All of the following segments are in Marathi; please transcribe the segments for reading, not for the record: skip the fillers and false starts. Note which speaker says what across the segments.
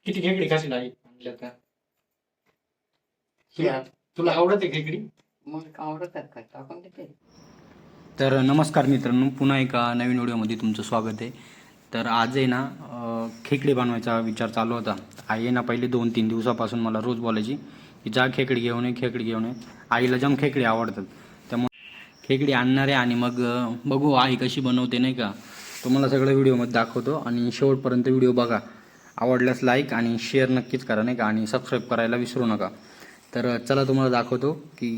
Speaker 1: किती खेकडी खाशील आई म्हणलं का?
Speaker 2: या.
Speaker 1: तुला आवडते खेकडी?
Speaker 2: मग आवडतात काय टाकून देते.
Speaker 3: तर नमस्कार मित्रांनो, पुन्हा एका नवीन व्हिडिओमध्ये तुमचं स्वागत आहे. तर आज आहे ना खेकडी बनवायचा विचार चालू होता. आई आहे ना पहिले 2-3 दिवसापासून मला रोज बोलायची की जा खेकडी घेऊन ये, खेकडी घेऊन ये. आईला जम खेकडी आवडतात, त्यामुळे खेकडी आणणार आहे आणि मग बघू आई कशी बनवते नाही का. तुम्हाला सगळं व्हिडिओमध्ये दाखवतो आणि शेवटपर्यंत व्हिडिओ बघा. आवडल्यास लाईक आणि शेअर नक्कीच करा नाही का, आणि सबस्क्राईब करायला विसरू नका. तर चला तुम्हाला दाखवतो की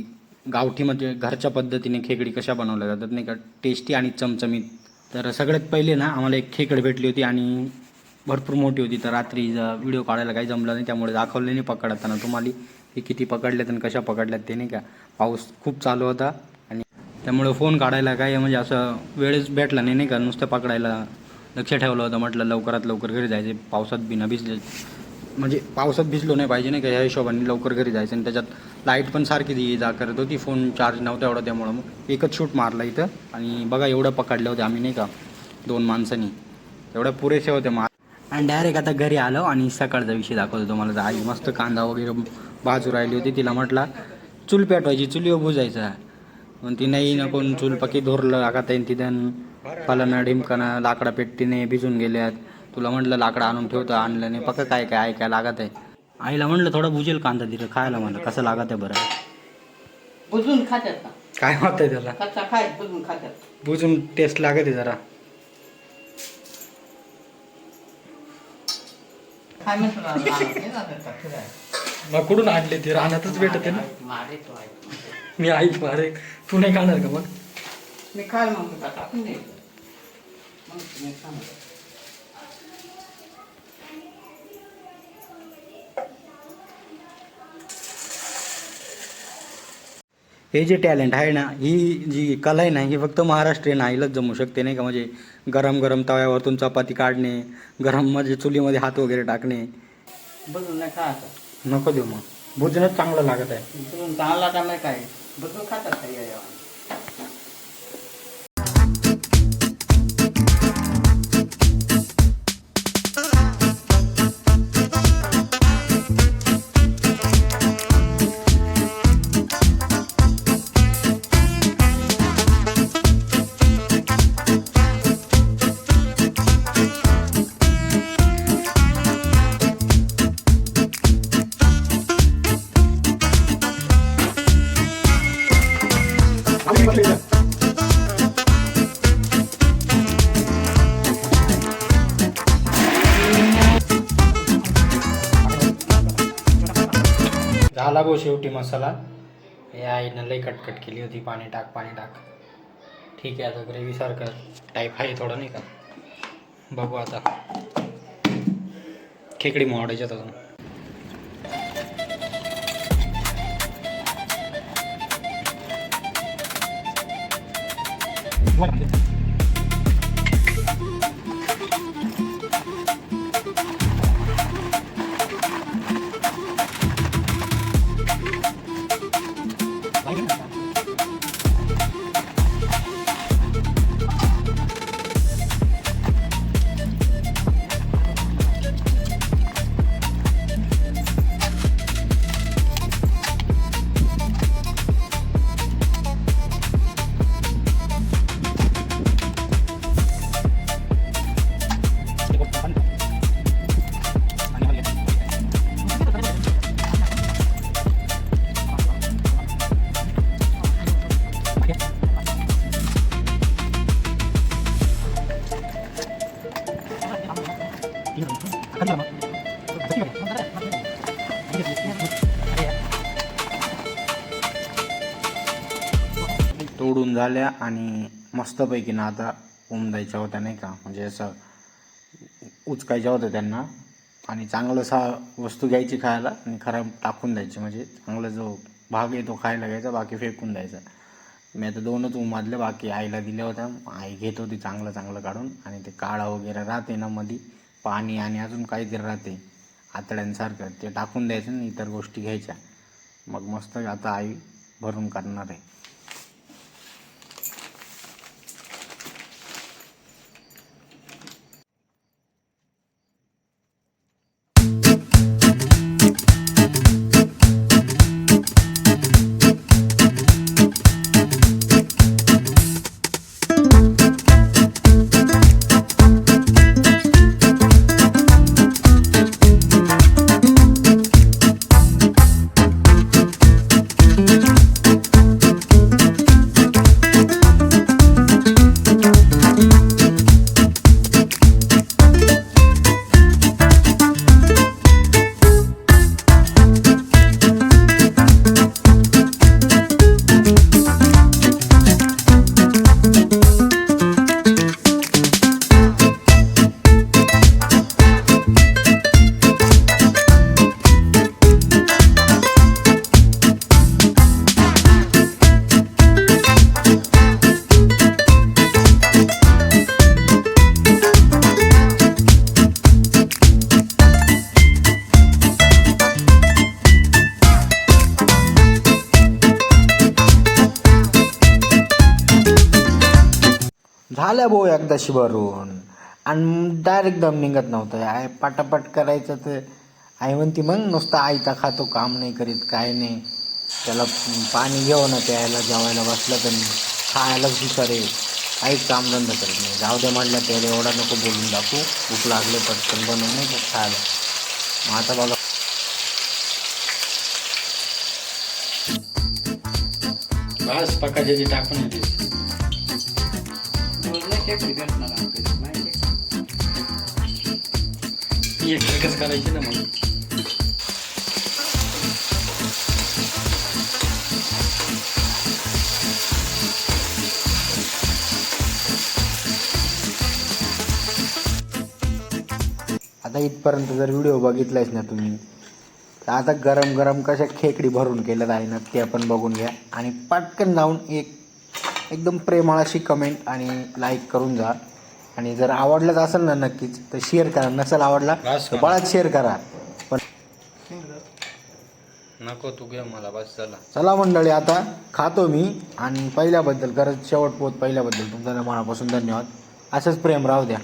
Speaker 3: गावठी म्हणजे घरच्या पद्धतीने खेकडी कशा बनवल्या जातात नाही का, टेस्टी आणि चमचमीत. तर सगळ्यात पहिले ना आम्हाला एक खेकडी भेटली होती आणि भरपूर मोठी होती. तर रात्री व्हिडिओ काढायला काही जमलं नाही, त्यामुळे दाखवले नाही पकडताना तुम्हाला की किती पकडल्यात आणि कशा पकडल्यात ते नाही का. पाऊस खूप चालू होता आणि त्यामुळे फोन काढायला काय म्हणजे असं वेळच भेटला नाही का. नुसतं पकडायला लक्ष ठेवलं होतं. म्हटलं लवकरात लवकर घरी जायचे, पावसात बिना भिजले म्हणजे पावसात भिजलो नाही पाहिजे नाही का, ह्या हिशोबाने लवकर घरी जायचं. आणि त्याच्यात लाईट पण सारखी जा करत होती, फोन चार्ज नव्हता एवढा, त्यामुळं मग एकच शूट मारला इथं. आणि बघा एवढं पकडले होते आम्ही नाही का 2 माणसांनी, एवढ्या पुरेसे होते मार. आणि डायरेक्ट आता घरी आलो आणि सकाळचा विषय दाखवतो तुम्हाला. तर आई मस्त कांदा वगैरे भाजू राहिली होती. तिला म्हटलं चूल पेटवायची, चुलीवर बुजायचा. पण ती नाही ना, कोण चूल पकी धोरलं लागत आहे तिथं, फलाना ढिमकाना लाकडा पेट्टीने भिजून गेल्यात. तुला म्हटलं लाकडं आणून ठेवतं, आणलं नाही. पक्का काय काय काय लागत आहे. आईला म्हटलं थोडा भुजेल कांदा तिथं खायला, म्हणलं कसं लागत आहे बरं.
Speaker 2: बुजून खात्यात का?
Speaker 3: काय होत आहे त्याला,
Speaker 2: कच्चा खाय बुजून खात्यात.
Speaker 3: भुजून टेस्ट लागत आहे जरा.
Speaker 2: काय म्हणतो ना, रानात नाही जातात का फिरायला?
Speaker 3: मग कुठून आणले ते, रानातच भेटते ना.
Speaker 2: मारे तो आहे.
Speaker 3: मी आई अरे तू नाही खाणार का मग.
Speaker 2: मी काय म्हणतो का टाकून द्यायचं. मग तुम्ही सांगा.
Speaker 3: हे जे टॅलेंट आहे ना, ही जी कला आहे ना, ही फक्त महाराष्ट्रीयन आईलाच जमू शकते नाही का. म्हणजे गरम गरम तव्यावरतून चपाती काढणे, गरम म्हणजे चुलीमध्ये हात वगैरे टाकणे.
Speaker 2: बुजून नाही खायचं.
Speaker 3: नको देऊ मग, भुजनच चांगलं लागत आहे.
Speaker 2: बुजून चांगला का नाही काय बुजून खातात का या.
Speaker 3: झाला गो शेवटी मसाला. हे आईनं लई कटकट केली होती, पाणी टाक पाणी टाक. ठीक आहे, आता ग्रेव्हीसारखं टाईप आहे थोडं नाही का. बघू आता खेकडी मोडायच्यात अजून. तोडून झाल्या आणि मस्तपैकी ना आता उमदायच्या होत्या नाही का. म्हणजे असं उचकायच्या होत्या त्यांना. आणि चांगलं वस्तू घ्यायची खायला आणि खराब टाकून द्यायची. म्हणजे चांगला जो भाग आहे तो खायला घ्यायचा, बाकी फेकून द्यायचा. मी आता 2च उमादल्या, बाकी आईला दिल्या होत्या. आई घेत होती चांगलं चांगलं काढून. आणि ते काळा वगैरे राहते ना मध्ये पाणी आणि अजून काहीतरी राहते आतड्यांसारखं, ते टाकून द्यायचं आणि इतर गोष्टी घ्यायच्या. मग मस्त आता आई भरून करणार आहे. झाल्या भाऊ एकदाशी भरून आणि डायरेक्ट दम निघत नव्हतं आय पटापट करायचं तर आई म्हणती मग नुसतं आयता खातो काम नाही करीत काय नाही त्याला पाणी घेऊ ना प्यायला जेवायला बसलं तर खायलाच विचारे काहीच कामधंदा करत नाही जाऊ दे म्हटलं त्याला एवढा नको बोलून दाखवू भूक लागले पटकन बनवून नाही का खायला मग आता बघा
Speaker 1: बस पकाचे टाकून येते
Speaker 2: रोज नाही खेकडी भेटणार आमच्याकडे, माहिती आहे का?
Speaker 1: एकच करायची ना मग
Speaker 3: आता इथपर्यंत जर व्हिडिओ बघितलायच ना तुम्ही तर आता गरम गरम कशा खेकडी भरून केलं आहे ना ते आपण बघून घ्या आणि पटकन जाऊन एकदम प्रेमळ अशी कमेंट आणि लाईक करून जा आणि जर आवडलंच असेल ना नक्कीच तर शेअर करा नसेल आवडला तर बळाच शेअर करा पण
Speaker 1: नको तू घे मला बस चला
Speaker 3: चला मंडळी आता खातो मी आणि पहिल्याबद्दल खरंच शेवट पोत पहिल्याबद्दल तुमच्या मनापासून धन्यवाद असंच प्रेम राहू द्या